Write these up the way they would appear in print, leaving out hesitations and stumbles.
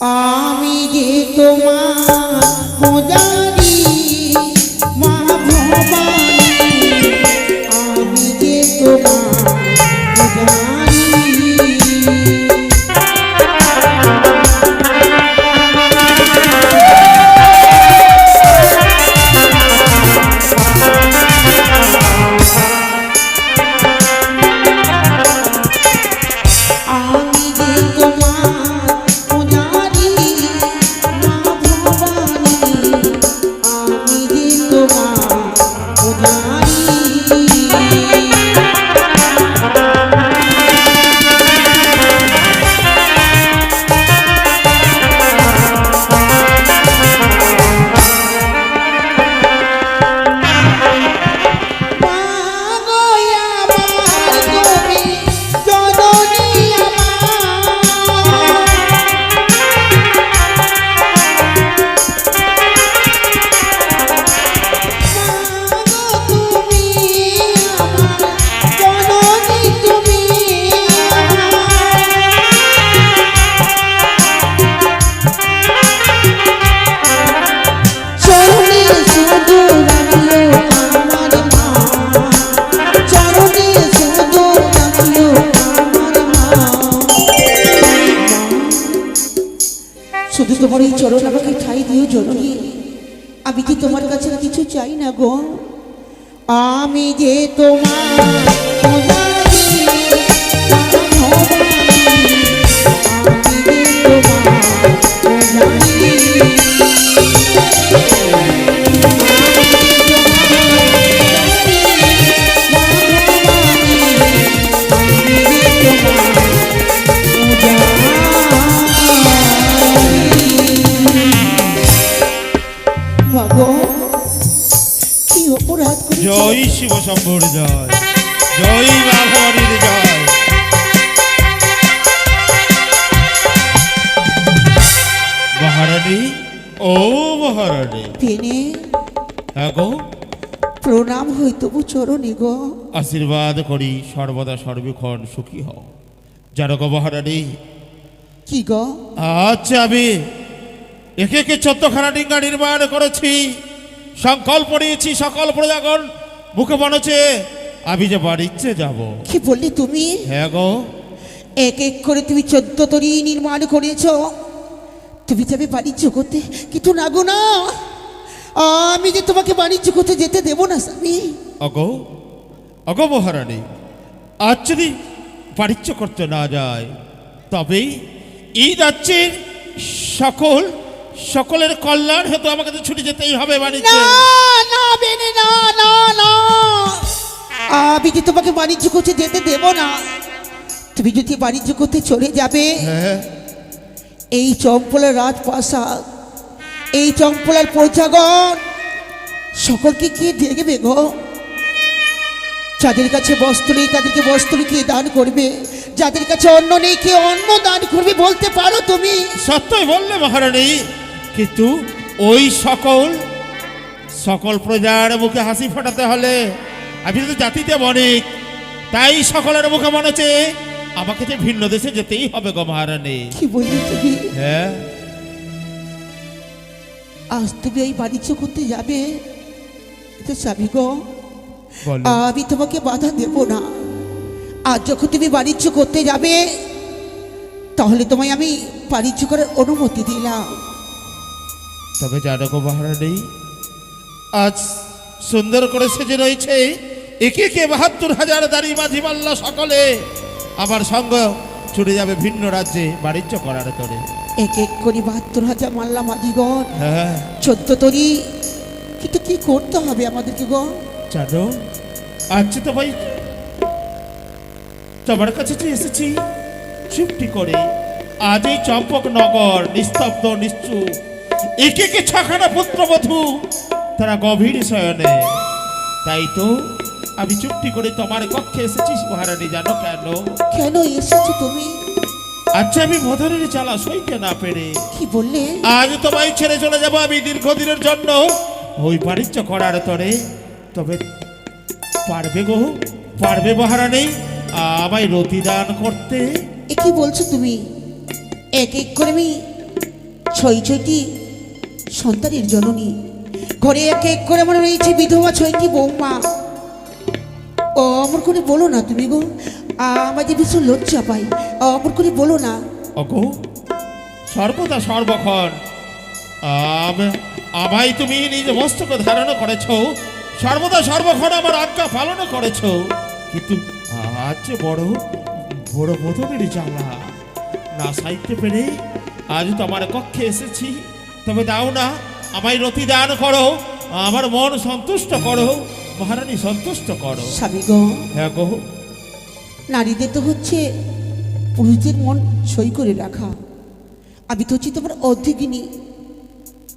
আমি যে তোমার পূজারি মা ভবানী, আমি যে তোমার পূজারি। শুধু তোমার এই চরণ আমাকে ঠাই দিও জননী, আমি কি তোমার কাছে কিছু চাই না গো। আমি যে তোমার পূজারি মা ভবানী, আমি যে তোমার পূজারি। জয় শিব শম্ভুর জয়, জয় মা ভবানীর জয়। মহারানী, ও মহারানী। তিনি গো প্রণাম হই তবু চরণে গো। আশীর্বাদ করি সর্বদা সর্বক্ষণ সুখী হও। জানো গো মহারানী, কি গো? আচ্ছা, আমি একে একে 14খানা ডিঙ্গা নির্মাণ করেছি, সংকল্প নিয়েছি, সকল প্রজাগণ মুখে বনেছে আমি যে বাণিজ্যে যাব। কি বললি তুমি? হ্যাঁ গো, এক এক করে তুমি 14 তরী নির্মাণ করেছ, তুমি যাবে বাণিজ্য করতে। কিন্তু না গো না, আমি যে তোমাকে বাণিজ্য করতে যেতে দেব না স্বামী। অগো অগো মহারানী, আজ যদি বাণিজ্য করতে না যায় তবে এই রাজ্যের সকলের কল্যাণ হেতু আমাকে তো ছুটে যেতেই হবে বাণিজ্যে। না না বেনে, না না না, আমি যে তোমাকে বাণিজ্য করতে যেতে দেব না। তুমি যদি বাণিজ্য করতে চলে যাবে, হ্যাঁ, এই চম্পলার রাজপ্রাসাদ, এই চম্পলার প্রজাগণ সকলকে কি দেখবে গো? যাদের কাছে বস্ত্র নেই তাদেরকে বস্ত্র কে দান করবে? যাদের কাছে অন্ন নেই কে অন্ন দান করবে? বলতে পারো তুমি? সত্যই বললে মহারানী, কিন্তু ওই সকল প্রজার মুখে হাসি ফোটাতে হলে আমি তো জাতিতে বণিক, তাই সকলের মুখে মনে হচ্ছে আমাকে যে ভিন্ন দেশে যেতেই হবে গো মহারানী। কি বললি তুমি? হ্যাঁ, আজ তুমি এই বাণিজ্য করতে যাবে তো স্বামী গো, আমি তোমাকে বাধা দেব না। আজ যখন তুমি বাণিজ্য করতে যাবে, তাহলে তোমায় আমি বাণিজ্য করার অনুমতি দিলাম। তবে জানো গো মহারানী, আজ সুন্দর করে সেজে রয়েছে একে একে ৭২,০০০ দাড়ি মাঝি মাল্লা সকলে আমার সঙ্গ ছুটে যাবে ভিন্ন রাজ্যে বাণিজ্য করার তরে। এক এক করে ৭২,০০০ মাল্লা মাঝিগণ, হ্যাঁ 14 তরী। কিন্তু কি করতে হবে আমাদেরকে গো? জানো, আজ তো ভাই তোমার কাছে যে এসেছি চুপটি করে, আজ এই চম্পকনগর নিস্তব্ধ নিশ্চুপ, একে একে 6খানা পুত্রবধূ তারা গভীর শয়নে। তাই তো আমি চুপটি করে তোমার কক্ষে এসেছি মহারানী। জানো কেন? কেন এসেছো তুমি? আচ্ছা, আমি মধুরের জ্বালা সইতে না পেরে কি বললে? আজ তোমায় ছেড়ে চলে যাব আমি দীর্ঘদিনের জন্য ওই বাণিজ্য করার তরে। তবে পারবে গো, পারবে মহারানী আমায় রতি দান করতে? এ কি বলছো তুমি? এক এক করে আমি ছয়টি সন্তানের জননী, ঘরে এক এক করে আমার রয়েছে বিধবা 6টি বৌমা। ও অমর করে বলো না তুমি গো, আমার যে ভীষণ লজ্জা পাই, অমর করে বলো না। অগো সর্বদা সর্বক্ষণ আমায় তুমি নিজ মস্তকে ধারণ করেছ, সর্বদা সর্বক্ষণ আমার আজ্ঞা পালন করেছ, কিন্তু আজ যে বড় বড় বোধনের জ্বালা না সাইতে পেরে আজ তোমার কক্ষে এসেছি। তবে দাও না, আমায় রতি দান করো, আমার মন সন্তুষ্ট করো, মহারানী সন্তুষ্ট করো। স্বামী গো, হ্যাঁ গো, নারীদের তো হচ্ছে পুরুষদের মন সই করে রাখা। আমি তো হচ্ছি তোমার অর্ধেকিনী,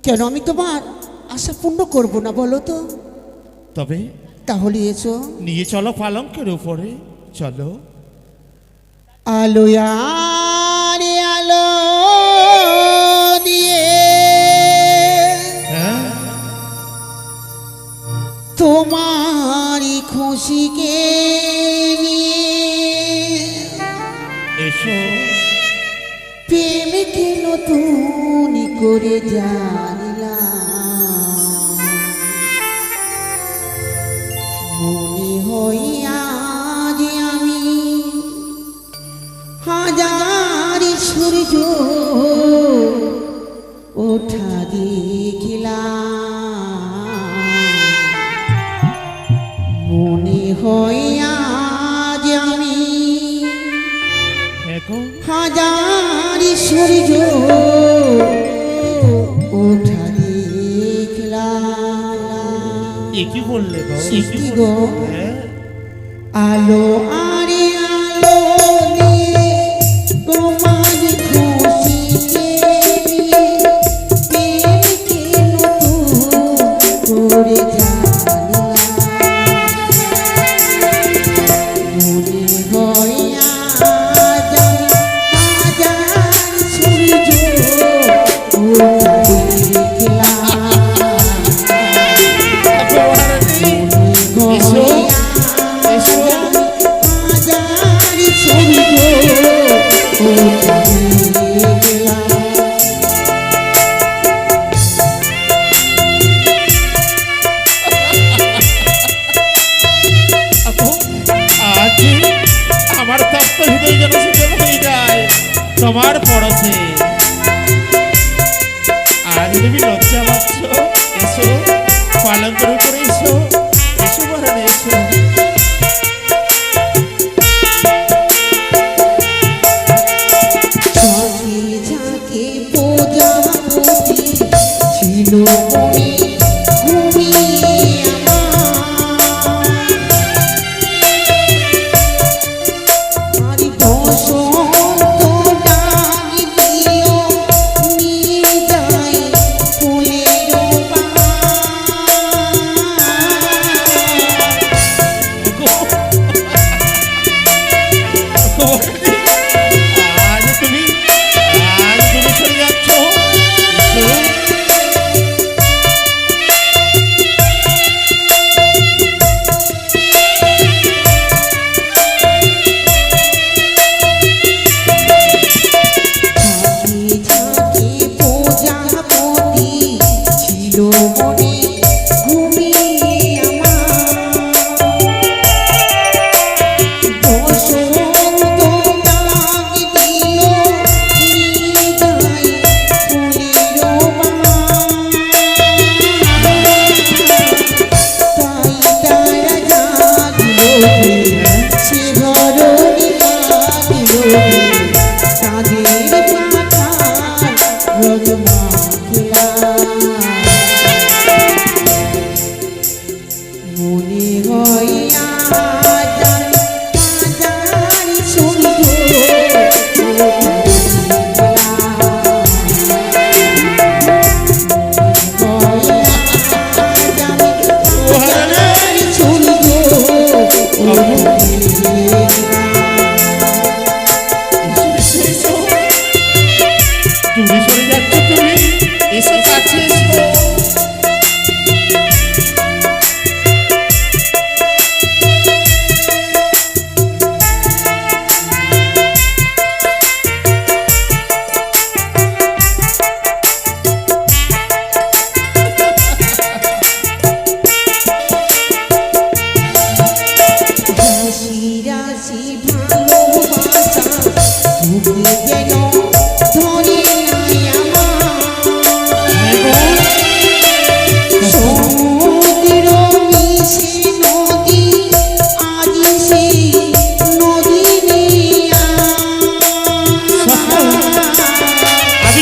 কেন আমি তোমার আশা পূর্ণ করবো না বলো তো? তবে তাহলে এসো, নিয়ে চলো পালঙ্কের উপরে, চলো। আলো আরে আলো দিয়ে হ্যাঁ তোমারই খুশিকে নিয়ে এসো, প্রেমকে নতুন করে জানলাম, মনে হয় আজ আমি হাজার সূর্য ওঠা দেখলাম, মনে হয় আজ আমি হ্যাঁ গো, হাজার সূর্য ওঠা দেখলাম। এ কি বললে গো? সৃষ্টি গো, হ্যাঁ আলো আরে আলো দিয়ে তোমার খুশিকে নিয়ে প্রেমকে নতুন করে জানলাম, মনে হয় আজ আমি হাজার সূর্য ওঠা দেখলাম, মহারানী, এসো, এসো। আজ আমার তপ্ত হৃদয় যেন শীতল হয়ে যায় তোমার পরশে। আজ তুমি লজ্জা পাচ্ছ, এসো পালঙ্কের উপরে এসো, এসো মহারানী এসো। ঝাঁকে প্রজাপতি ছিল বনে ঘুমিয়ে আমার, বসন্ত ডাক দিল নিয়ে যায় ফুলের আজ তুমি চলে যাচ্ছ, এসো।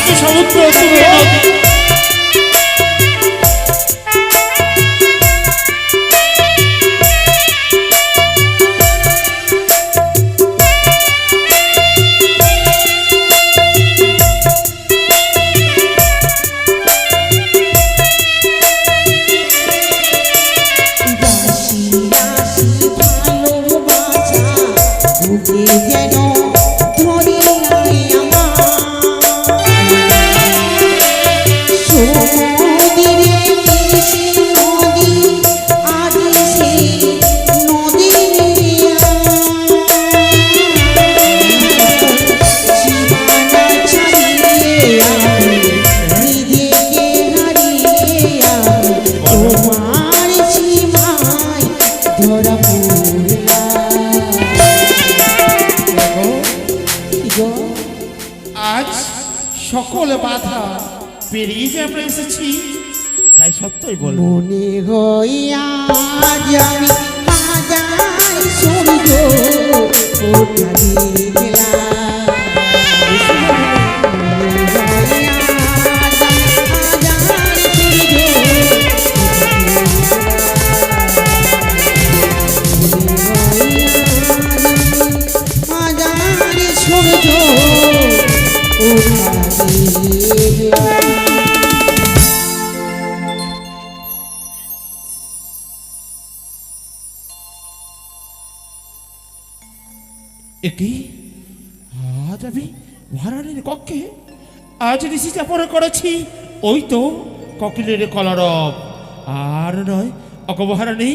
একদিকে সমুদ্র তুমি নদী। রাশি রাশি ভালোবাসা বুকে যেন ধরে নাই আমার সমুদ্রে মিশে নদী আজ সেই নদী সীমানা ছাড়িয়ে আমি নিজেকে হারিয়ে আমি তোমার সীমায় ধরা পড়লাম। কি গো? আজ সকল বাধা পেরিয়ে যে আমরা এসেছি, তাই সত্যই বলবো। মনে হয় আজ আমি হাজার সূর্য ওঠা দেখলাম। মনে হয় আজ আমি হাজার সূর্য হাজার সূর্য ওঠা দেখলাম। একই আজ আমি মহারানীর কক্ষে আজ ঋষি চাপড়া করেছি, ওই তো ককিলের কলরব। আর নয় অগো মহারানী,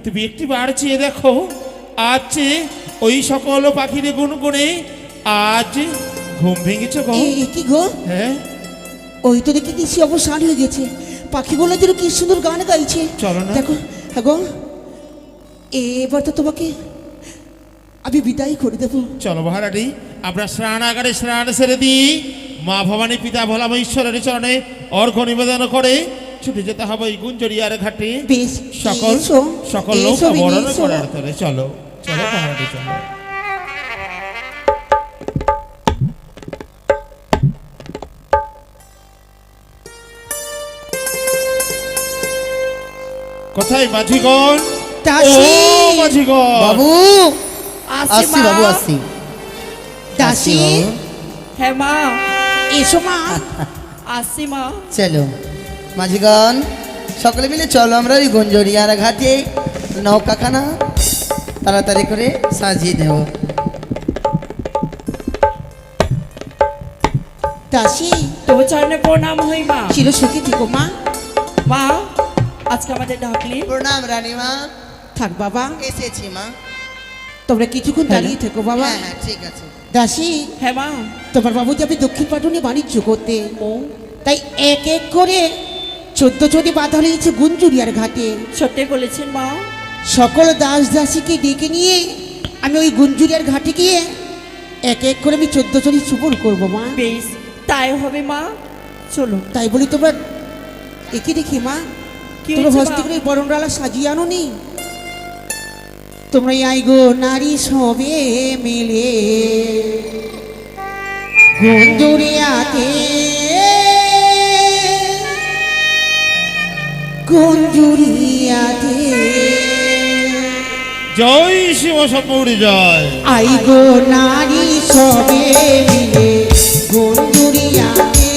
তুমি একটি বার চেয়ে দেখো, আজ চেয়ে ওই সকল পাখির গুনগুনে আজ ঘুম ভেঙেছে গো। কি গো? হ্যাঁ, ওই তো দেখি কৃষি অবসান হয়ে গেছে, পাখিগুলো যেন কি সুন্দর গান গাইছে। চলো না। দেখো, হ্যাঁ গো, এবার তো তোমাকে আমি বিদায় করে দেবো। চলো মহারানী, আমরা স্নানাগারে স্নান সেরে দিই, মা ভবানী পিতা ভোলাম ঈশ্বরের চরণে অর্ঘ্য নিবেদন করে ছুটে যেতে হবে এই গুঞ্জরিয়ার ঘাটে বেশ, সকল এসো, সকল এসো, নৌকা বরণ এসো। করার তরে। চলো চলো মহারানী, চলো। কোথায় মাঝিগণ? দাসী! ও মাঝিগণ! বাবু আসছি বাবু, মা। আসছি দাসী, বাবু। হ্যাঁ মা, এসো মা। আসছি মা। চলো মাঝিগণ, সকলে মিলে চলো আমরা ওই গঞ্জরিয়ার ঘাটে নৌকাখানা তাড়াতাড়ি করে সাজিয়ে দেব। দাসী, তবু চরণে প্রণাম হই মা। চির সুখী থেকো মা। মা, আজকে আমাদের ডাকলি? প্রণাম রানীমা। থাক বাবা, এসেছি মা। তোমরা কিছুক্ষণ দাঁড়িয়ে থেকো বাবা। হ্যাঁ হ্যাঁ ঠিক আছে। দাসী, হ্যাঁ মা। তোমার বাবু যাবে দক্ষিণ পাটনে বাণিজ্য করতে, ও তাই এক এক করে 14 বাধা রয়েছে গুঞ্জুরিয়ার ঘাটে। সত্যি বলেছেন মা। সকল দাস দাসীকে ডেকে নিয়ে আমি ওই গুঞ্জুরিয়ার ঘাটে গিয়ে এক এক করে আমি 14 চুপন করবো মা। বেশ, তাই হবে মা। চলো। তাই বলি তোমরা একে দেখি মা, কি তোমরা হয়েছে হস্তে মা? করে বরণডালা সাজিয়ে আনো নি। তোমরা আই গো নারী সবে মিলে গুঞ্জুরিয়াতে, গুঞ্জুরিয়াতে জয় শিব শম্ভুর জয়। আই গো নারী সবে মিলে গুঞ্জুরিয়াতে,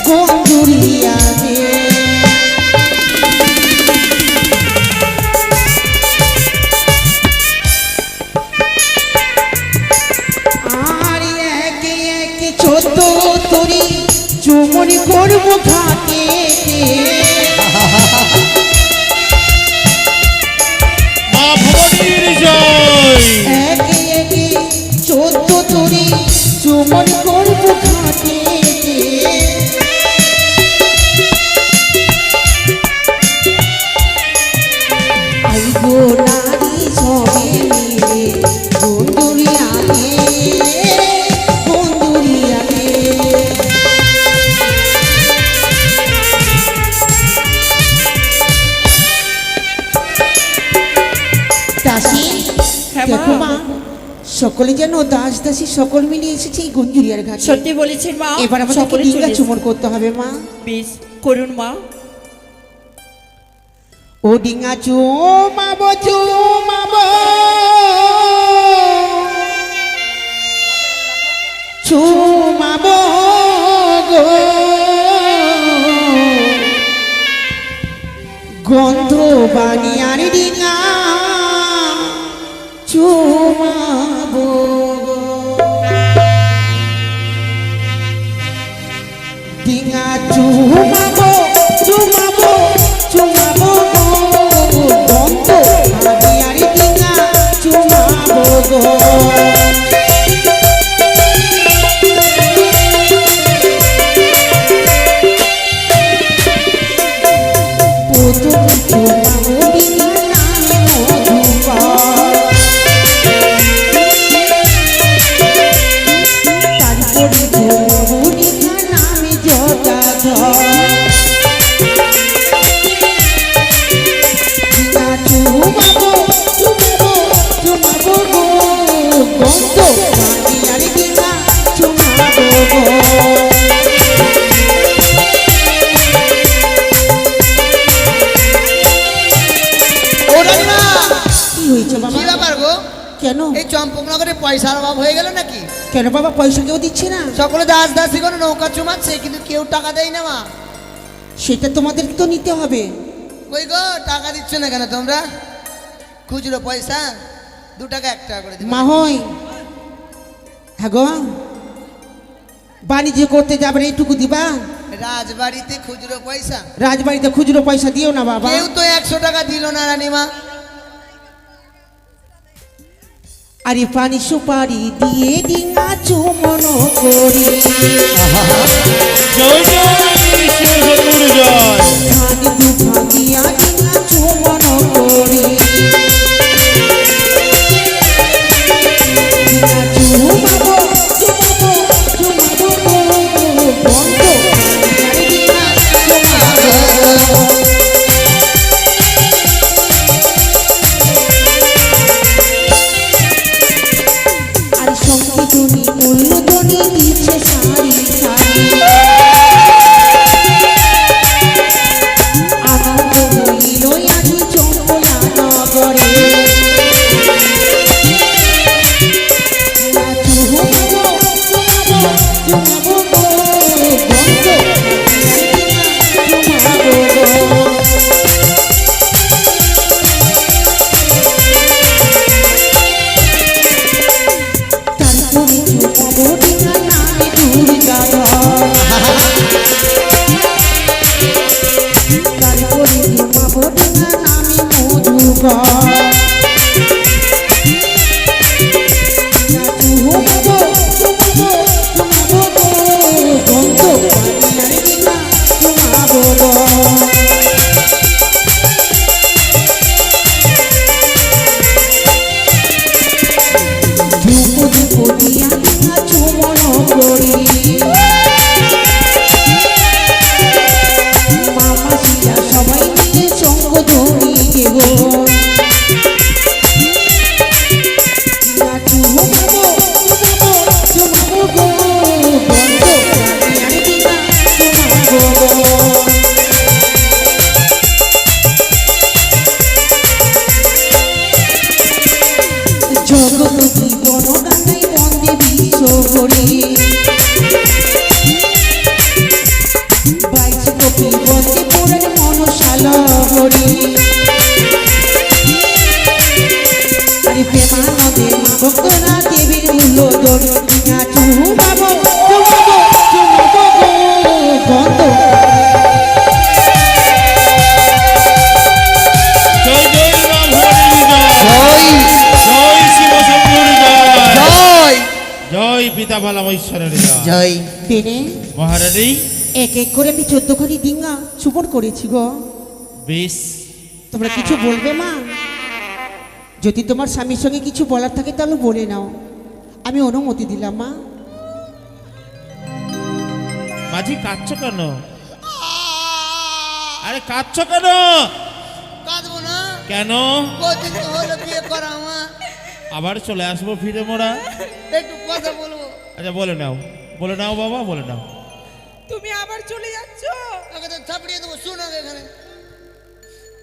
গুঞ্জুরিয়াতে আর একে একে 14 চুমনি করবো ঘাটে। মা ভবানীর জয়। একে একে 14 চুমন করবো ঘাটে। আই গো নারী সবে মিলে গুঞ্জুরিয়াতে, গুঞ্জুরিয়াতে সকলে যেন দাস দাসী সকল মিলে এসেছে এই গঞ্জুরিয়ার ঘাটে। সত্যি বলেছেন মা, এবার আমাদেরকে সকলে ডিঙ্গা চলে চুমন করতে হবে মা। বেশ করুন মা। ও ডিঙ্গা চুমাবো চুমাবো চুমাবো গো, গন্ধ বানিয়ার ডিঙ্গা চুমাবো গো। ডিঙ্গা চুমাবো চুমাবো চুমাবো গো, গন্ধ বানিয়ার ডিঙ্গা চুমাবো গো। কি ব্যাপার গো? কেন এই চম্পকনগরে পয়সার অভাব হয়ে গেল নাকি? কেন বাবা, পয়সা কেউ দিচ্ছে না? সকলে দাস দাসী করে নৌকা চুমাচ্ছে, কিন্তু কেউ টাকা দেয় না মা। সেটা তোমাদের তো নিতে হবে। কই গো, টাকা দিচ্ছ না কেন তোমরা? খুচরো পয়সা 2 টাকা 1 টাকা করে দিবে। মা হই, হ্যাঁ গো, বাণিজ্য করতে যাবেন এইটুকু দিবা? রাজবাড়িতে খুচরো পয়সা? রাজবাড়িতে খুচরো পয়সা দিও না বাবা। কেউ তো 100 টাকা দিল না রানীমা। আরে পানি সুপারি দিয়ে ডিঙ্গা চুমন করি, জয় জয় শ্রী সদ্গুরু জয়। ধান দুধা দিয়া ডিঙ্গা চুমন করি, ডিঙ্গা চুমাবো চুমাবো চুমাবো গো, গন্ধ বানিয়ার ডিঙ্গা চুমাবো গো। আর সঙ্গে তুমি মূল্যধনী দিচ্ছে সারি সারি, আনন্দ হইল আজি চম্পলা নগরে। চুমাবো চুমাবো চুমাবো গো, গন্ধ চুমাবো গো। তারপরে চুমাবো ডিঙ্গা নামে দুর্গাধর, তারপরে চুমাবো ডিঙ্গা নামে মধুকর। চুমাবো চুমাবো চুমাবো গো, গন্ধ বানিয়ার ডিঙ্গা চুমাবো গো। ধূপ ধূপ দিয়া ডিঙ্গা চুমন করি, মামাসিরা সবাই মিলে সঙ্গ ধরি দেব। ডিঙ্গা চুমাবো চুমাবো চুমাবো গো, গন্ধ বানিয়ার ডিঙ্গা চুমাবো গো। জগৎ জীবন গান্ধাই বন্দে বিশ্ব করি, 22 কপি বন্দে পুরাণ মনসাল হরি। আরে প্রেমানন্দে মা ভক্তরা দেবীর মূল্যধন, ডিঙ্গা চুমাবো চুমাবো চুমাবো গো, গন্ধ জয় জয় রাম হরি জয়। জয় শিব শম্ভুর জয়। জয় জয় পিতা বালামৈশ্বরের জয়। জয়। পেনে মহারানী এক এক করে আমি 14 খানি ডিঙ্গা চুমন করেছি গো। বেশ, তোমরা কিছু বলবে মা? যদি তোমার স্বামীর সঙ্গে কিছু বলার থাকে তাহলে বলে নাও, আমি অনুমতি দিলাম মা। মাঝি কাঁদছো কেন? আরে কাঁদছো কেন? কাঁদবো না কেন? কদিন তো হলো বিয়ে করা আমার। আবার চলে আসবো ফিরে মোরা। একটু কথা বলবো। আচ্ছা বলে নাও বাবা, বলে নাও। তুমি আবার চলে যাচ্ছ? আগে তো থাপড়িয়ে দেবো, শুন আগে এখানে।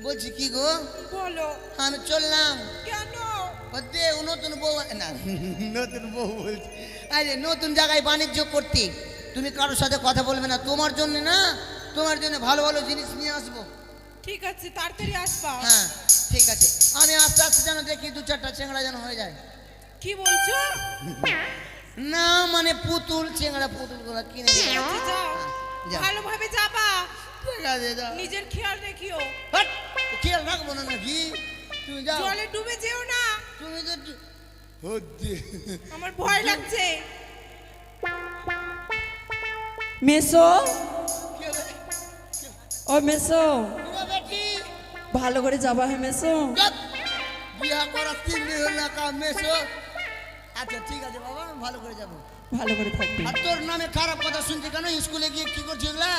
বলছি কি গো, বলো। আমি চললাম। কেন? ওতে ও নতুন বউ না, নতুন বউ বলছি, আরে নতুন জায়গায় বাণিজ্য করতে। তুমি কারোর সাথে কথা বলবে না, তোমার জন্য না, তোমার জন্য ভালো ভালো জিনিস নিয়ে আসবো। ঠিক আছে, তাড়াতাড়ি আসবা। হ্যাঁ ঠিক আছে, আমি আস্তে আস্তে যেন দেখি দু চারটা চেংড়া যেন হয়ে যায়। কি বলছো? না মানে পুতুল, চেংড়া পুতুল গুলো কিনে নিয়ে ঠিক আছে, যাও। যাও। ভালোভাবে যাবা, ঠিক আছে যাও। নিজের খেয়াল রেখিও। হাট, খেয়াল রাখবো না নাকি? তুমি যাও। জলে ডুবে যেও না, তুমি তো হদ্দি। আমার ভয় লাগছে। মেসো, ও মেসো, ভালো করে যাবা। হ্যাঁ মেসো। বিয়া করার 3 দিন হলো না, কাম মেসো। আচ্ছা ঠিক আছে বাবা, আমি ভালো করে যাবো। ভালো করে থাকবি। আর তোর নামে খারাপ কথা শুনছি কেন? স্কুলে গিয়ে কি করছিস এগুলা?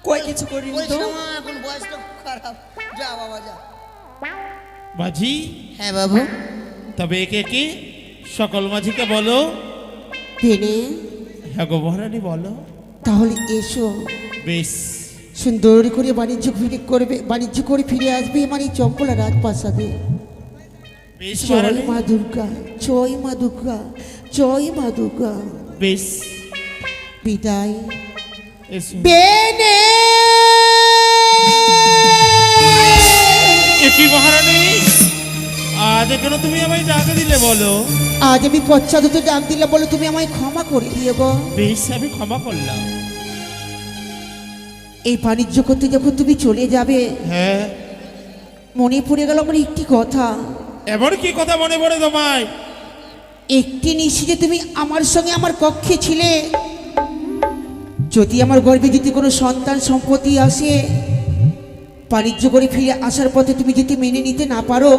কই কিছু করিনি বলিস তো। না মা, এখন বয়স তো খারাপ। যা বাবা যা। মাঝি, হ্যাঁ বাবু। তবে একে কি সকল মাঝিকে বলো। ভেনে হ্যাঁ গো মহারানী বলো। তাহলে এসো, বেশ, সুন্দর করে বাণিজ্য করে ফিরে আসবে আমার এই চম্পলা রাজপ্রাসাদে। বেশ জয় মহারানী, মা দুর্গা, জয় মা দুর্গা, জয় মা দুর্গা। বেশ। বিদায়। এসো। বেনে এ কি মহারানী, আজ কেন তুমি আমায় ডাকে দিলে বলো? আজ আমি পশ্চাদত ডাক দিলাম বলে তুমি আমায় ক্ষমা করে দিও গো। বেশ, আমি ক্ষমা করলাম। এই বাণিজ্য করতে যখন তুমি চলে যাবে, হ্যাঁ, মনে পড়ে গেল আমার একটি কথা। এমন কি কথা মনে পড়ে তোমায়? একটি নিশিতে তুমি আমার সঙ্গে আমার কক্ষে ছিলে। যদি আমার গর্ভে যদি কোনো সন্তান সম্পত্তি আসে, বাণিজ্য করে ফিরে আসার পথে তুমি যদি মেনে নিতে না পারো,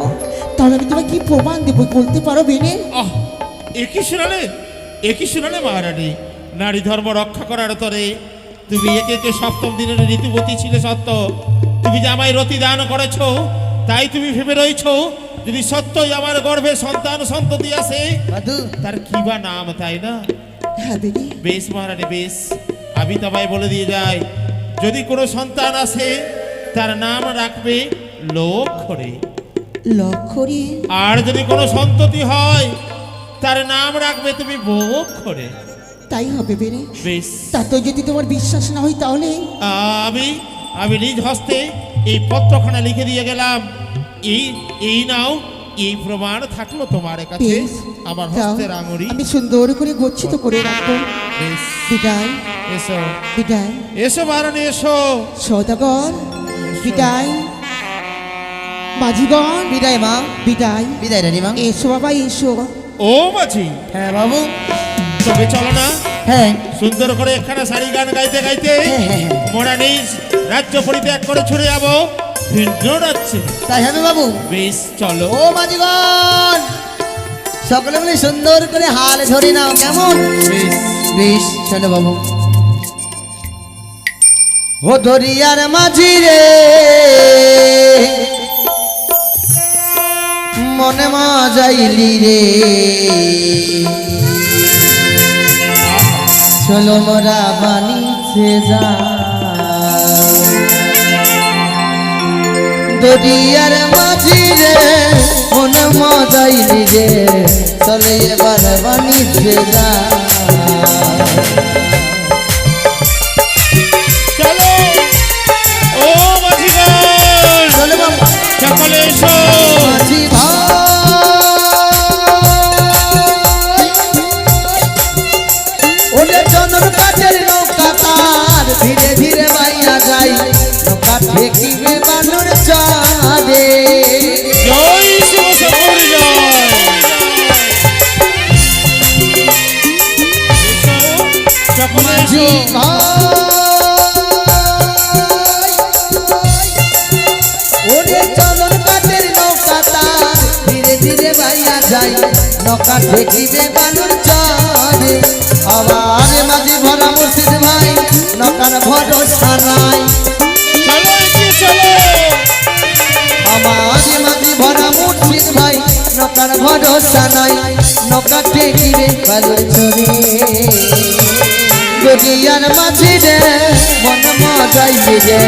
তাহলে আমি তোমায় কি প্রমাণ দেবো বলতে পারো বেনে? আহ, একই শুনালে মহারানী, নারী ধর্ম রক্ষা করার তরে তুমি একে সপ্তম দিনের ঋতুবতী ছিলে সত্য। তুমি যে আমায় রতি দান করেছো, তাই তুমি ভেবে রয়েছো যদি সত্যই আমার গর্ভে সন্তান সন্ততি আসে, দাদু তার কি বা নাম, তাই না? হ্যাঁ বেনে। বেশ মহারানী, বেশ। আমি তোমায় বলে দিয়ে যাই, যদি কোনো সন্তান আসে তার নাম রাখবে লক্ষ্মী। লক্ষ্মী? আর যদি কোনো সন্ততি হয় তার নাম রাখবে তুমি বক্ষরে। তাই হবে বেনে। বেশ, তাতেও যদি তোমার বিশ্বাস না হয় তাহলে আমি নিজ হস্তে এই পত্রখানা লিখে দিয়ে গেলাম। এই নাও, এই প্রমাণ থাকলো তোমার কাছে, বেশ, আমার দাও। হস্তের আঙুরি। আমি সুন্দর করে গচ্ছিত করে রাখবো। বেশ, বিদায়, এসো বিদায়। এসো মহারানী, এসো। সৌদাগর বিদায়, মাঝিগণ বিদায় মা। বিদায়। বিদায় রানী মা। এসো বাবা এসো। ও মাঝি, হ্যাঁ বাবু। তবে চলো না হ্যাঁ সুন্দর করে একখানা শাড়ি গান গাইতে গাইতে হ্যাঁ। মোরা নিজ রাজ্য পরিত্যাগ করে ছুড়ে যাবো ভিন্ন রাজ্যে। তাই হবে বাবু। বেশ চলো। ও মাঝিগণ, সকলে মিলে সুন্দর করে হাল ধরে নাও, কেমন? বেশ, বেশ চলো বাবু। ও দরিয়ার মাঝি রে, মনে মজাইলি রে, চলো মোরা বাণিজ্যে যা। দরিয়ার মাঝি রে, মনে মজাইলি রে, চলে এবার বাণিজ্যে যা। চলো। ও মাঝিগণ, চলো বাবা। সকলে এসো। মাঝি ভাই, ওরে চন্দন কাঠের নৌকা তার ধীরে ধীরে বাইয়া যায়, নৌকা ঠেকিবে বানর চাঁদে। জয় শিব শঙ্কর জয়। এসো, সকলে মাঝি এসো। ভাই, ওরে চন্দন কাঠের নৌকা তার ধীরে ধীরে বাইয়া যায়, নৌকা ঠেকিবে বানর চাঁদে। আবার মাঝি ভরা মুর্শিদ ভাই, নৌকার ভরসা নাই। চলো এগিয়ে চলো। আমার মাঝি ভরা মুর্শিদ ভাই, নৌকার নৌকার ভরসা নাই নৌকা ঠেকিবে বালুর চরে গড়িয়ার মাঝি রে মন মজাইবে রে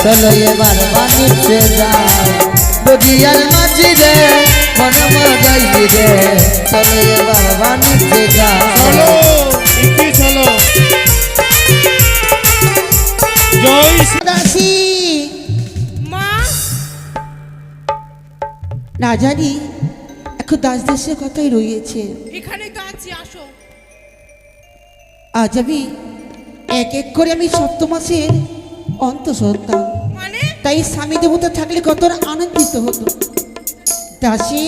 চলো এবার বাণিজ্যে যাই গড়িয়ার মাঝি রে মন মজাইবে রে চলো এবার বাণিজ্যে যাই চলো এগিয়ে চলো। জয় শ্রী দাসী মা না জানি এখন দাস দাসের কথাই রয়েছে। এখানেই তো আছি, আসো। আজ আমি এক এক করে আমি সপ্তমাসের অন্তঃসত্ত্বা, মানে তাই স্বামী দেবতা থাকলে কত আনন্দিত হতো। দাসী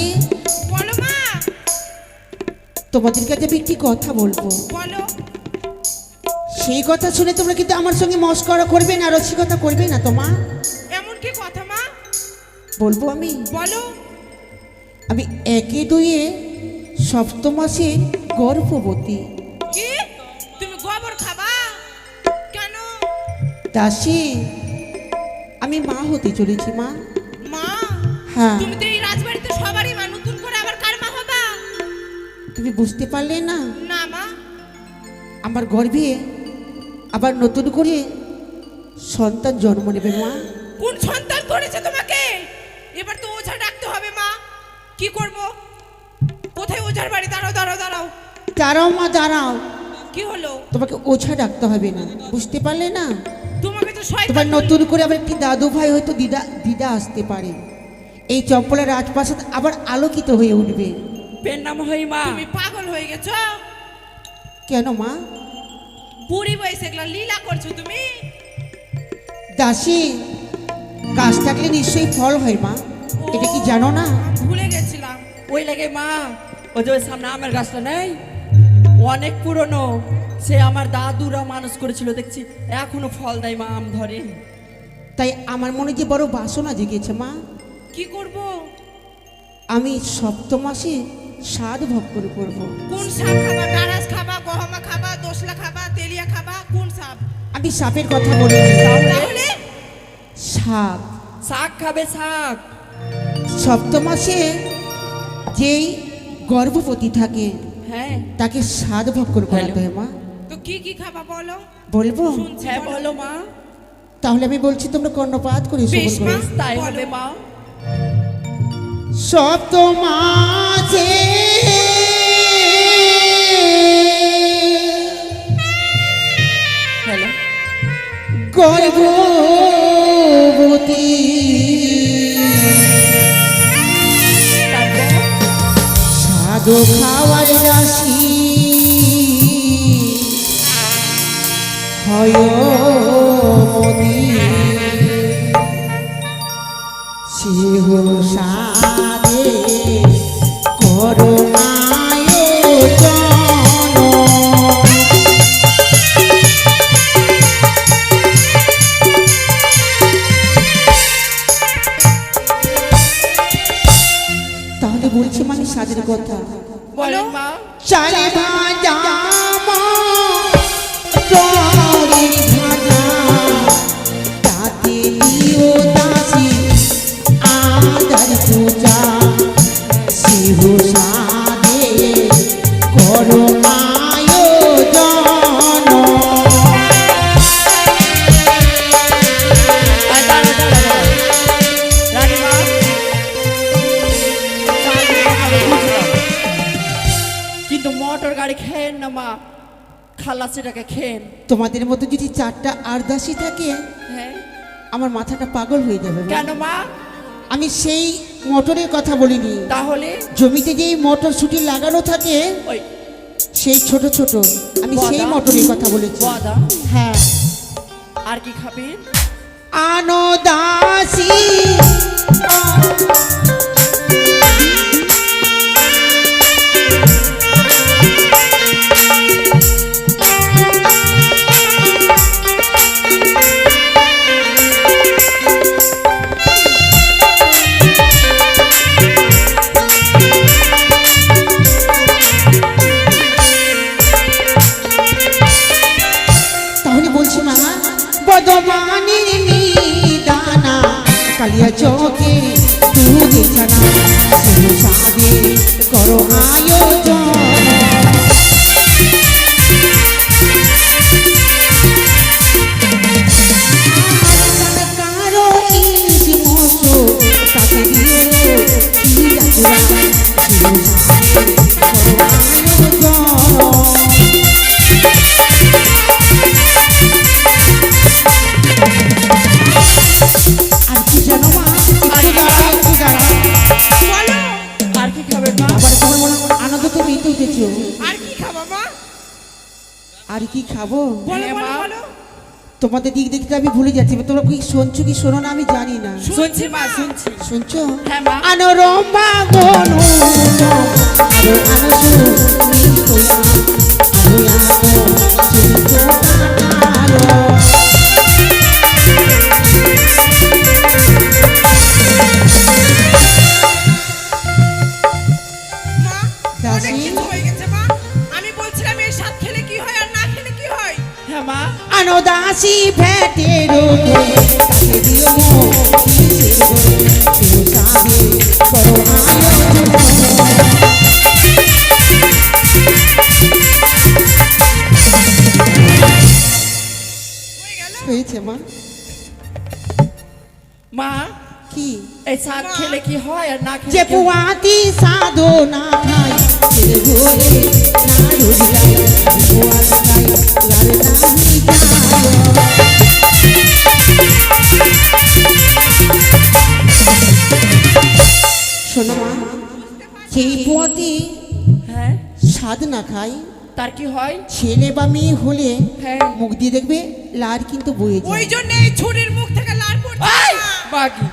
বলো মা, তোমাদের কাছে আমি একটি কথা বলবো, বলো। সেই কথা শুনে তোমরা কিন্তু আমার সঙ্গে মস্করা করবে না, রসিকতা করবে না। তোমা এমন কি কথা মা? বলবো আমি বলো। আমি একে দুয়ে সপ্তমাসে গর্ভবতী। কি তুমি গোবর খাবা কেন? দাসী আমি মা হতে চলেছি। মা মা হ্যাঁ, তুমি তো এই রাজবাড়িতে সবারই মা, নতুন করে আবার কার মা হবা? তুমি বুঝতে পারলে না? না মা। আমার গর্ভে আবার নতুন করে সন্তান জন্ম নেবে। মা কোন সন্তান করেছে তোমাকে? এবার তো ওঝা ডাকতে হবে মা। কি করব? কোথায় ওঝার বাড়ি? দাঁড়াও দাঁড়াও দাঁড়াও। দাঁড়াও মা দাঁড়াও, কি হলো? তোমাকে ওঝা ডাকতে হবে না, বুঝতে পারলে না? তোমাকে তো তোমার শয়তান নতুন করে আবার একটি দাদু ভাই হয়তো দিদা দিদা আসতে পারে। এই চম্পলা রাজপ্রাসাদ আবার আলোকিত হয়ে উঠবে। পেন নাম হই মা। তুমি পাগল হয়ে গেছো? কেন মা? বুড়ি বয়সে এগুলা লীলা করছো তুমি? দাসী গাছ থাকলে নিশ্চয়ই ফল হয় মা, এটা কি জানো না? ভুলে গেছিলাম। ওই লাগে মা, ওই যে ওই সামনে আমের গাছটা নেই, অনেক পুরনো, সে আমার দাদুরা মানুষ করেছিল, দেখছি এখনো ফল দেয় মা, আম ধরে। তাই আমার মনে যে বড় বাসনা জেগেছে মা, কি করব? আমি সপ্তমাসে স্বাদ ভোগ করে করবো। কোন শাক খাবা? নারাজ খাবা, গহমা খাবা, দোসলা খাবা, তেলিয়া খাবা? কোন শাক? আমি সাপের কথা বলি, তাহলে সাপ। শাক খাবে, শাক। সপ্তমাসে যেই গর্ভবতী থাকে হ্যাঁ তাকে স্বাদ ভোগ করে করাতে হয় মা। তো কি কি খাবা বলো? বলবো? শুনছি, হ্যাঁ বলো। বলো মা। তাহলে আমি বলছি তোমরা কর্ণপাত করে বেশ শ্রবণ করো। মা। তাই বলো। হবে মা। সপ্তমাসে হ্যালো গর্ভবতী তারপর সাধু খাওয়ার রাশি হয় মতি শিব সাদে করো আয়োজন। তাহলে বলছি মানে সাদের কথা। বলো মা। চালে ভাজা তরি ভাজা তাতে দিও দাসি আদার পূজা শিব সাদে করো আয়োজন। আর দাঁড়াও, দাঁড়াও, দাঁড়াও। রানীমা, চাল দিয়ে খাবে বুঝলাম, কিন্তু মোটর গাড়ি খেয়েন না মা, খালাসিটাকে খেয়েন। তোমাদের মতো যদি চারটা আর দাসী থাকে হ্যাঁ আমার মাথাটা পাগল হয়ে যাবে মা। কেন মা? আমি সেই মোটরের কথা বলিনি, তাহলে জমিতে যেই মোটর ছুটি লাগানো থাকে ওই সেই ছোট ছোট, আমি সেই বদা? মোটরের কথা বলেছি। বদা? হ্যাঁ, আর কি খাবেন? আনো দাসী তাহলে বলছি মা, বদমানির নিদানা কালিয়া চকে দুধে ছানা শিরু সাদে করো আয়োজন কারো ইলিশ মশো তাকে দিয়ে পিয়া চুলা শিরু সাদে করো আয়োজন আর কি জানো মা একটু দাঁড়াও বলো আর কি খাবেন মা? আবার তোমার মনে হয় আনন্দ তো মেতে উঠেছো আর কি খাবো মা? আর কি খাবো বলো হ্যাঁ, বলো মা। বলো তোমাদের দিক দেখতে আমি ভুলে যাচ্ছি তোমরা কি শুনছো কি শোনো না আমি জানি না শুনছি মা, শুনছি। শুনছো হ্যাঁ, মা। আনোরম্বা গনু আরো আনসু নিতোয়া আরো চিন্তো কালো মা দাসী। অনেক কিছু হয়ে গেছে মা। আমি বলছিলাম এই সাত খেলে কি হয় আর না খেলে কি হয়? হ্যাঁ মা, আনোদাসী ভেটের তাকে দিও মো কিসের সাবে করো আয়োজন হয়ে গেল? হয়েছে মা মা কি এই শাক খেলে কি হয় আর না খেলে যে কি হয়? পুয়াতি সাধো না খাই ছেলে ঘরে না রোজগাই পুয়াতি খাই লার নাহি যায় শোনো মা সেই পুয়াতি হ্যাঁ, স্বাদ না খাই তার কি হয়? ছেলে বা মেয়ে হলে হ্যাঁ। মুখ দিয়ে দেখবে লার কিন্তু বয়ে ওই যায় জন্য এই ছুরির মুখ থেকে লার পড়ছে এই, না। বাকি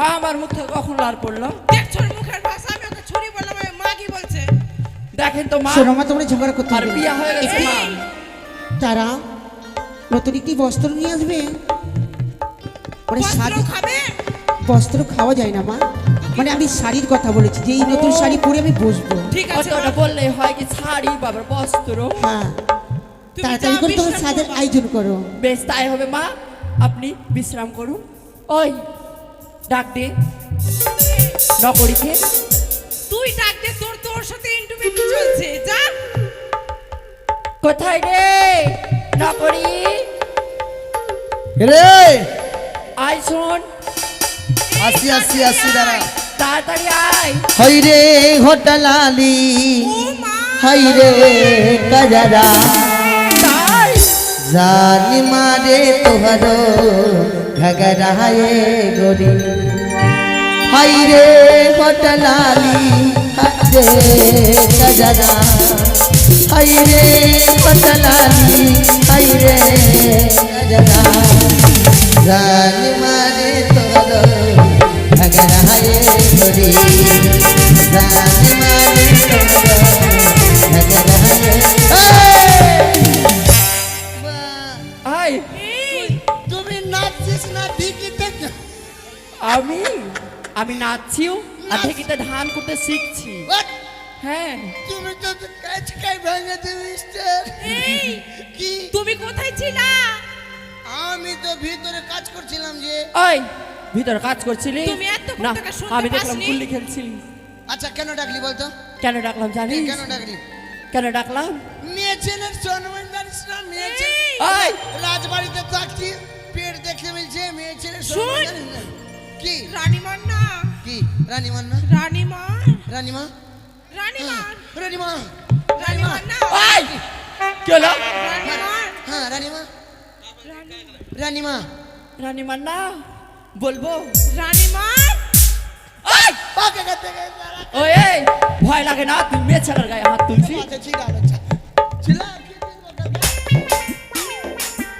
আমার মুখ থেকে কখন লাল পড়লো? দেখছো ওর মুখের ভাষা? আমি ওকে ছুরি বললাম, আমি মা কি বলছে? দেখেন তো মা, শোনো মা তোমরা ঝগড়া করতে আর হবে না। বিয়া হয়ে গেছে মা। এই, তারা নতুন একটি বস্ত্র নিয়ে আসবে ওরা বস্ত্র শাড়ি খাবে? বস্ত্র খাওয়া যায় না মা মানে আমি শাড়ির কথা বলেছি যে এই নতুন শাড়ি পরে আমি বসবো ঠিক আছে অতটা মা। বললে হয় কি শাড়ি বাবার বস্ত্র? হ্যাঁ তুমি তাড়াতাড়ি যাও, করে তোমার বিশ্রাম সাদের করো। আয়োজন করো বেশ তাই হবে মা, আপনি বিশ্রাম করুন। ওই ডাক দে নকরিকে। তুই ডাক দে, তোর তোর সাথে ইন্টুমিন্টু চলছে। যা। কোথায় রে নকরি? রে আয় শোন, আসি আসি আসি দাঁড়া তাড়াতাড়ি আয়। হই রে ঘটলালি ও মা। হই রে কাজারা তাই জানি মারে তোহর ঘগরায়ে গোরি হই রে ঘটলালি হই রে কাজারা হই রে ঘটলালি হই রে কাজারা জানি মারে তোহর ঘগরায়ে গোরি জানি মারে তোহর ঘগরায়ে আয়। এই, তুমি নাচছিস না ঢিকিতে আমি নাচছিও আর ঢেকিতে ধান করতে শিখছি। হ্যাঁ, তুমি তো কাজ কাই ভাঙে দিবি স্টার এই, কি তুমি কোথায় ছিলা? আমি তো ভিতরে কাজ করছিলাম যে ওই ভিতরে কাজ করছিলি? তুমি এতক্ষণ না, থেকে শুনতে আমি দেখলাম পাসনি? গুল্লি খেলছিলি। আচ্ছা কেন ডাকলি বলতো কেন ডাকলাম জানিস? কেন ডাকলি কেন ডাকলাম? মেয়ে ছেলের সম্মান জানিস না মেয়ে ছেলে এই, ওই রাজবাড়িতে থাকছি পেট দেখে বলছে মেয়ে ছেলের সম্মান শোন। জানিস না কি রানীমার না। কি রানীমান না রানীমার। রানীমা রানীমার। রানীমা রানীমার না। ওই কি হলো? রানীমার। হ্যাঁ রানীমা রানী- রানীমা রানীমার না বলবো? রানীমার। ওই পাকে করতে গেছে ওই এই, ভয় লাগে না? তুই মেয়ে ছেলের গায়ে হাত তুলছি? আচ্ছা ঠিক আছে ছিলা কি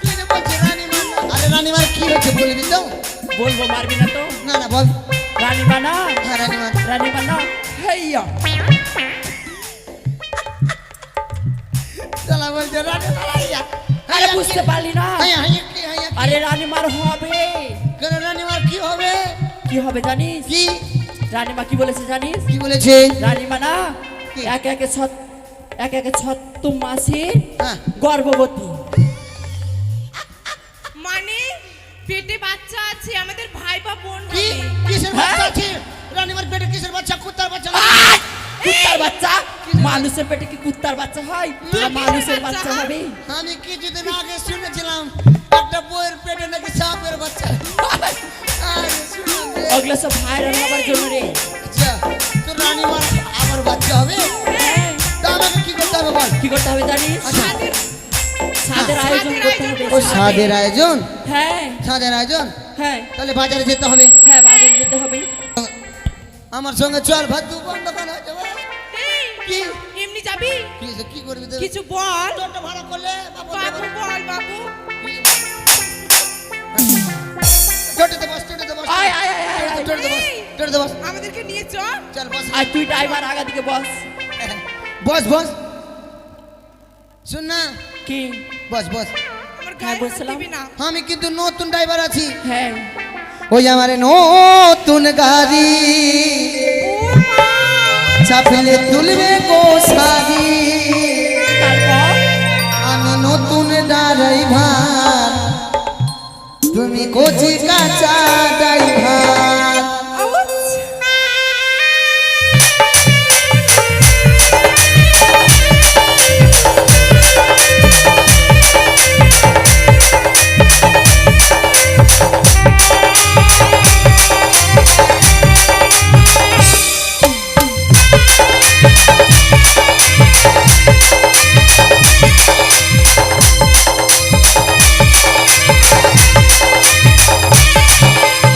রে বলছে রানীমা না? আরে রানীমার কি হয়েছে বলবি তো বলবো, মারবি না তো? না না বল রানীমা না, হ্যাঁ রানীমা রানীমা না, হেইয়া চলা বলছে রানীমা রাইয়া আরে বুঝতে পারলি না? হাইয়া হাইয়া কি হাইয়া কি? আরে রানীমার হবে। কেন রানীমার কি হবে কি হবে জানিস? কি রানীমা কি বলেছে জানিস? কি বলেছে রানীমা না কি? এক একে ছত্র মাসে হ্যাঁ গর্ভবতী। মানে পেটে বাচ্চা আছে আমাদের ভাই বা বোন কি হবে। কিসের বাচ্চা আছে রানীমার পেটে কিসের বাচ্চা কুত্তার বাচ্চা না? কুত্তার বাচ্চা? মানুষের পেটে কি কুত্তার বাচ্চা হয়? তুই মানুষের কিসের বাচ্চা বাচ্চা? হবে? আমি কিছুদিন আগে শুনেছিলাম একটা বইয়ের পেটে নাকি সাপের বাচ্চা। আরে শুনলাম রে। ওগুলো সব ভাইরাল হবার জন্য রে। আচ্ছা তো রানীমার আমার বাচ্চা হবে? হ্যাঁ, তা আমাকে কি করতে হবে বল? কি করতে হবে জানিস? আচ্ছা। সাদের আয়োজন করতে হবে। ও সাদের আয়োজন, হ্যাঁ সাদের আয়োজন, হ্যাঁ তাহলে বাজারে যেতে হবে। হ্যাঁ, বাজারে যেতে হবে। আমার সঙ্গে চল ভাত দু বন্ধ কেন হয়ে যাবে? এই, কি এমনি যাবি? কি হয়েছে? কি করবি তুই? কিছু বল টোটো ভাড়া করলে বাবু বাবু, বল বাবু। টোটোতে বস, টোটোতে বস, আয় আয় আয় আয়, আয়। টোটোতে বস, এই, টোটোতে বস, আমাদেরকে নিয়ে চল। চল বস, আর তুই ড্রাইভার আগা দিকে বস। বস বস, শুন না, কি? বস বস। আমার গায়ে হাত বলছিলাম। দিবি না। আমি কিন্তু নতুন ড্রাইভার আছি। হ্যাঁ, ওই আমার নতুন গাড়ি ও মা, চাপিলে তুলবে গো সারি। তারপর আমি নতুন ড্রাইভার, তুমি কচি কাঁচা ড্রাইভার। আউচ।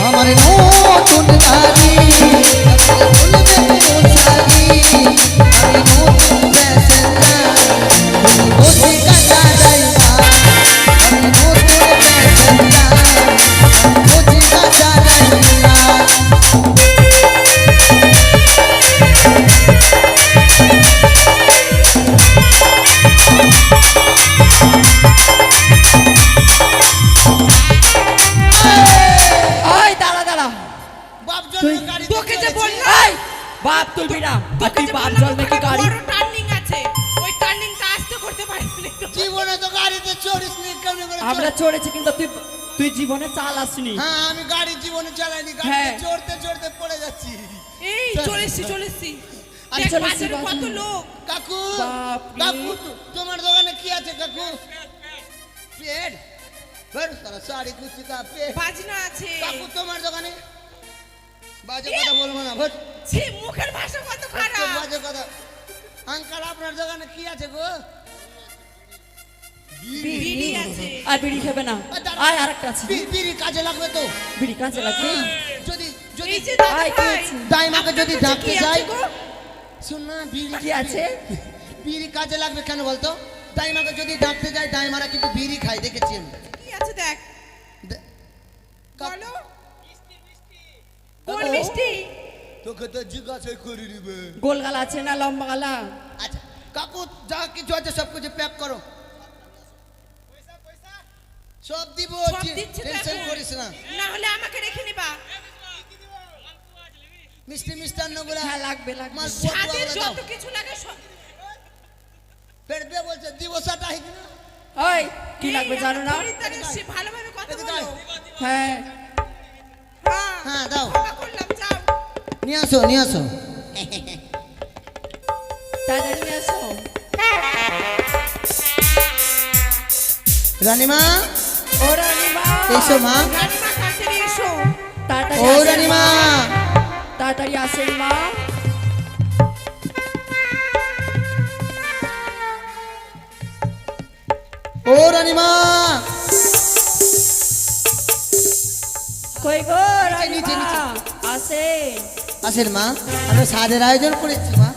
আমার নতুন গাড়ি চাপিলে তুলবে গো সারি। আমি নতুন প্যাসেঞ্জার, তুমি কচি কাঁচা ড্রাইভার। আমি নতুন প্যাসেঞ্জার, আমি কচি কাঁচা ড্রাইভার। ওই দাঁড়া দাঁড়া। বাপ তুই জন্য গাড়ি তোকে যে বললাম, এই, বাপ তুলবি না। আর তোকে তুই যে বাপ বললাম জন্মে কি ওখানে গাড়ি? বড় টার্নিং আছে, ওই টার্নিংটা আস্তে করতে পারিস না একটু? জীবনে তো গাড়িতে চড়িস নি, কেমন করে আমরা চড়- চড়েছি কিন্তু তুই তুই জীবনে চাল আসনি। হ্যাঁ আমি গাড়ি জীবনে চালাইনি, হ্যাঁ। গাড়িতে চড়তে চড়তে পড়ে যাচ্ছি। এই চলেছি চলেছি, আমি দেখ চলেছি, বাজারে কত বাজারে। লোক। কাকু বাপরে। কাকু তোমার দোকানে কি আছে কাকু? পেট বের সারা সাড়ি কুচি কা পেট। বাজনা আছে। কাকু তোমার দোকানে বাজে কথা বলবো না ভট। ছি, মুখের ভাষা কত খারাপ। বাজে কথা। আঙ্কাল আপনার দোকানে কি আছে গো? বিড়ি আছে। আর বিড়ি খাবে না? আয় আরেকটা আছে। বিড়ি কাজে লাগবে তো। বিড়ি কাজে লাগবে? যদি যদি এই যে দাদা আয়, কি ভাই, আছে? দাইমাকে যদি আপনার কাছে ডাকতে কি আছে যাই, গো? শুন না বিড়ি কি আছে? বিড়ি কাজে লাগবে কেন বলতো? দাইমাকে যদি ডাকতে যাই, দাইমারা কিন্তু বিড়ি খায়, দেখেছি আমি। কি আছে দেখ, দে- বলো। কোন মিষ্টি? তোকে তো জিজ্ঞাসা করে নিবে। গোল গালা আছে না লম্বা গালা? আচ্ছা কাকু যা কিছু আছে সব কিছু প্যাক করো। সব দিব, সব দিচ্ছে তো টেনশন এখন। করিস না। না হলে আমাকে রেখে নিবা। মিষ্টি মিষ্টান্ন গুলা হ্যাঁ লাগবে লাগবে। মাল সাথে পোয়া দাও। যত কিছু লাগে সব। পেট দিয়ে বলছে দিব সাটা হিক না। ওই কি লাগবে জানো না? খরিদ্দার এসছে, ভালোভাবে কথা এদিকে বলো। হ্যাঁ, হ্যাঁ হ্যাঁ দাও, ক্ষমা করলাম, যাও। নিয়ে আসো নিয়ে আসো। তাড়াতাড়ি নিয়ে আসো। রানীমা ও রানীমা, এসো মা। রানীমা তাড়াতাড়ি এসো। তাড়াতাড়ি ও আসেন রানীমা, মা। তাড়াতাড়ি আসেন মা। ও রানীমা। কই গো নিচে, রানীমা? নিচে। আসে। আসেন মা, আমরা সাদের আয়োজন করেছি মা।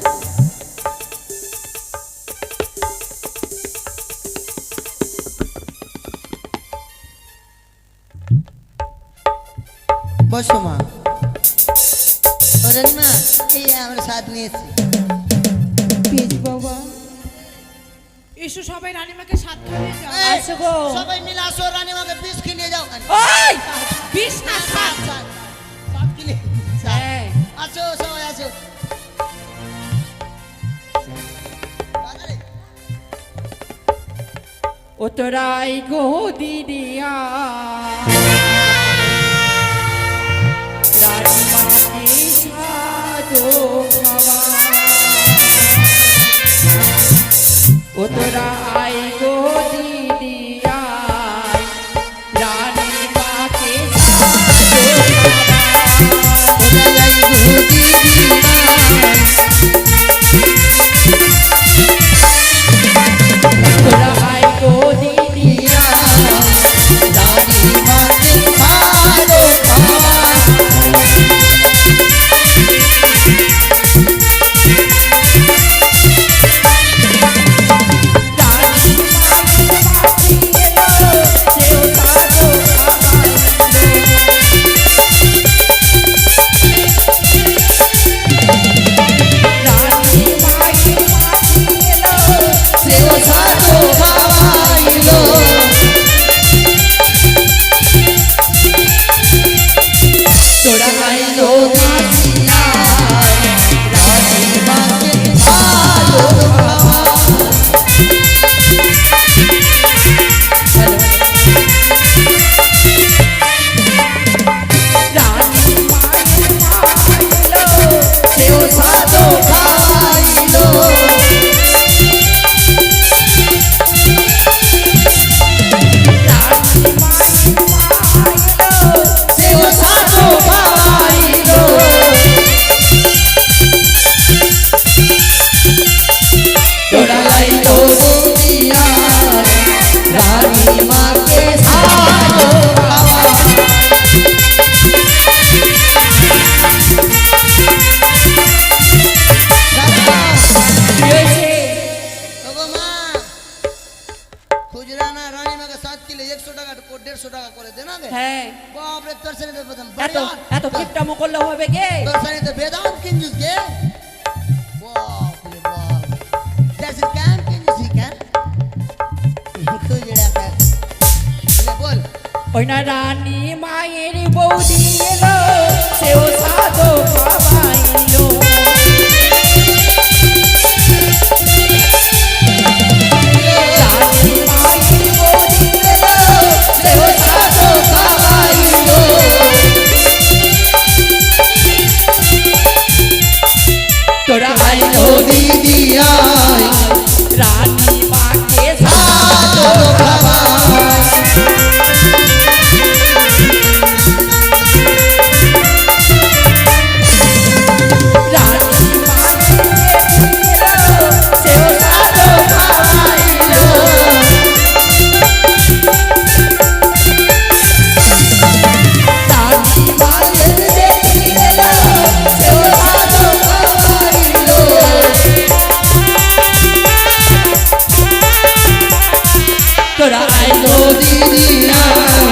বসো মা। ও রানীমা, এই আমরা সাদ নিয়েছি। পেয়েছি বাবা। এসো সবাই, রানীমাকে সাত খাইয়ে যাও। এই, আসো গো। সবাই মিলে আসো, রানীমাকে বিষ কিনে যাও। ওই বিষ না সাত। সাত কিনে হ্যাঁ, আসো, সবাই আসো। ও তোরাই গো দিদিয়া টাকা একটু 150 টাকা করে দে না গে হ্যাঁ বাপরে তোর সাথে তো বেদাম এত এত কিপটামো করলে হবে গে তোর সাথে তো বেদাম কিনছিস গে বাপরে বাপ দ্যাটস ক্যান কিনছিস ক্যান খুঁজে রাখ বল ওই না রানী মায়ের বৌদি এলো সেও সাধো খাওয়াইলো রানী মায়ের বৌদি এলো সেও সাধো খাওয়াইলো তোরা আইলো দিদি আয় রানী মাকে সাধো খাওয়াই রানী মাকে সেও সাধো খাওয়াইলো রানী মাকে দেখিলো সেও সাধো খাওয়াইলো তোরা আইলো দিদি আয়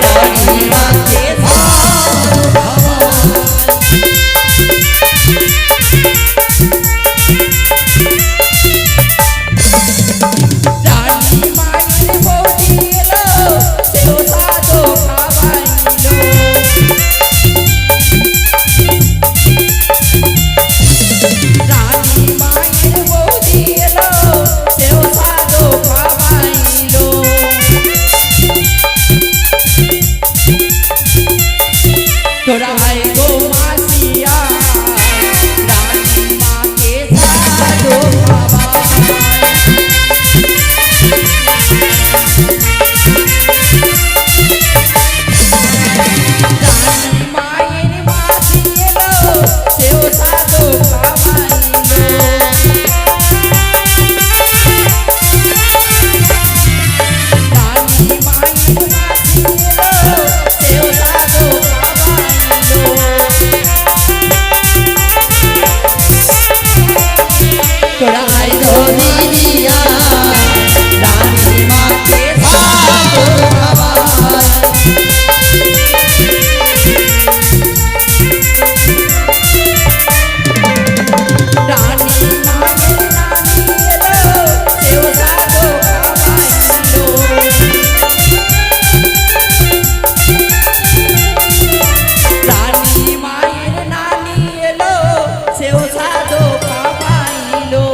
রানী মাকে সাধো খাওয়াই রানী মায়ের বৌদি এলো সেও সাধো খাওয়াইলো রানী মায়ের বৌদি এলো সেও সাধো খাওয়াইলো তোরা আয় গো মাসিয়া রানী মাকে সাধো খাওয়াই রানী মায়ের মাসি এলো সেও সাধো খাওয়াইলো রানী মায়ের মাসি এলো সেও সাধো খাওয়াইলো তোরা আইলো দিদি আয় রানী মাকে সাধো খাওয়াই রানী মায়ের নানি এলো সেও সাধো খাওয়াইলো রানী মায়ের নানি এলো সেও সাধো খাওয়াইলো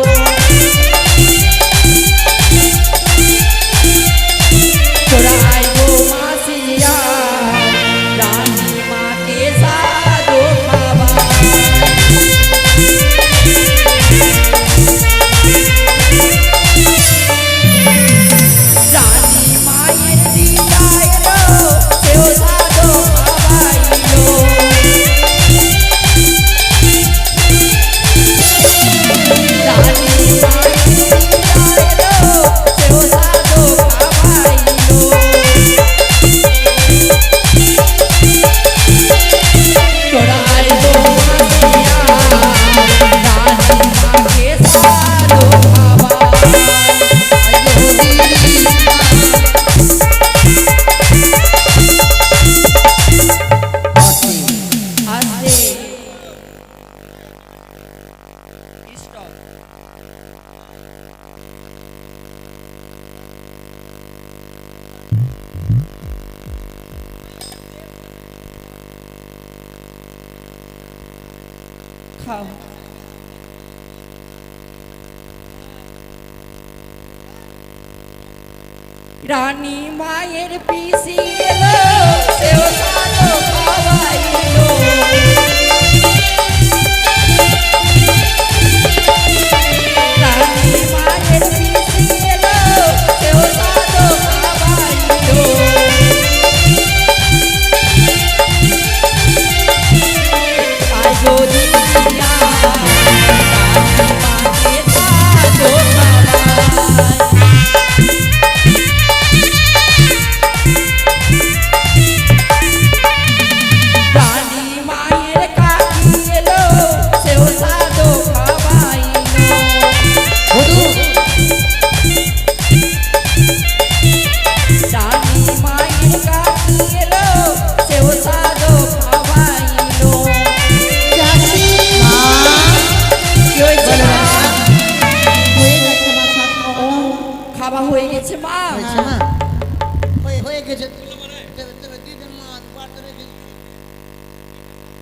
তোরা আইগো মাসিয়া রানী মাকে সাধো খাওয়াই রানী মায়ের দিদা এলো সেও সাধো খাওয়াইলো রানী মায়ের দিদা এলো সেও সাধো খাওয়াইলো তোরা আইগো মাসিয়া রানী মাকে সাধো খাওয়াই আস্তে স্টপ খাও রানী মায়ের পিসি এলো সেও সাধো খাওয়াইলো রানী মায়ের পিসি এলো সেও সাধো খাওয়াইলো আইগো দিদিয়া রানী মাকে সাধো খাওয়াই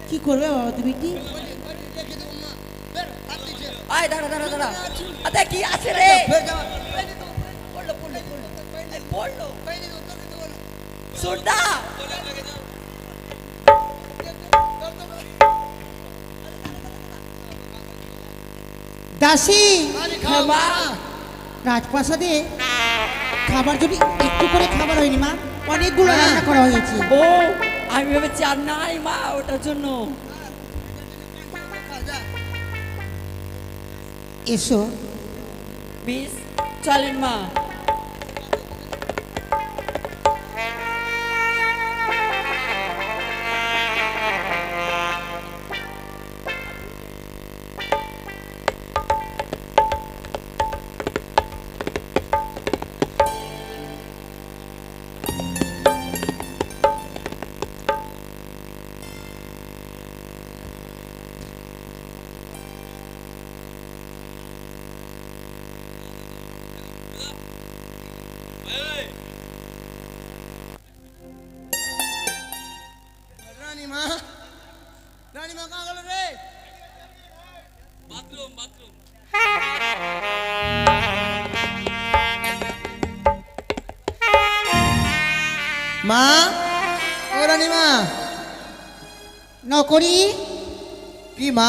কি করবে বাবা তুমি কি আয় দাঁড়া দাঁড়া দাঁড়া আরে কি আছে রে পড়লো পড়লো পড়লো সুরদা দাসী হ্যাঁ মা রাজপ্রাসাদে খাবার যদি একটু করে খাবার হয়নি মা, অনেকগুলো রান্না করা হয়েছে। ও আমি ভেবেছি আর নাই মা ওটার জন্য এসো মিস চলেন মা রানীমা রানীমা কাঁ গেল রে মা ও রানীমা নকরি কি মা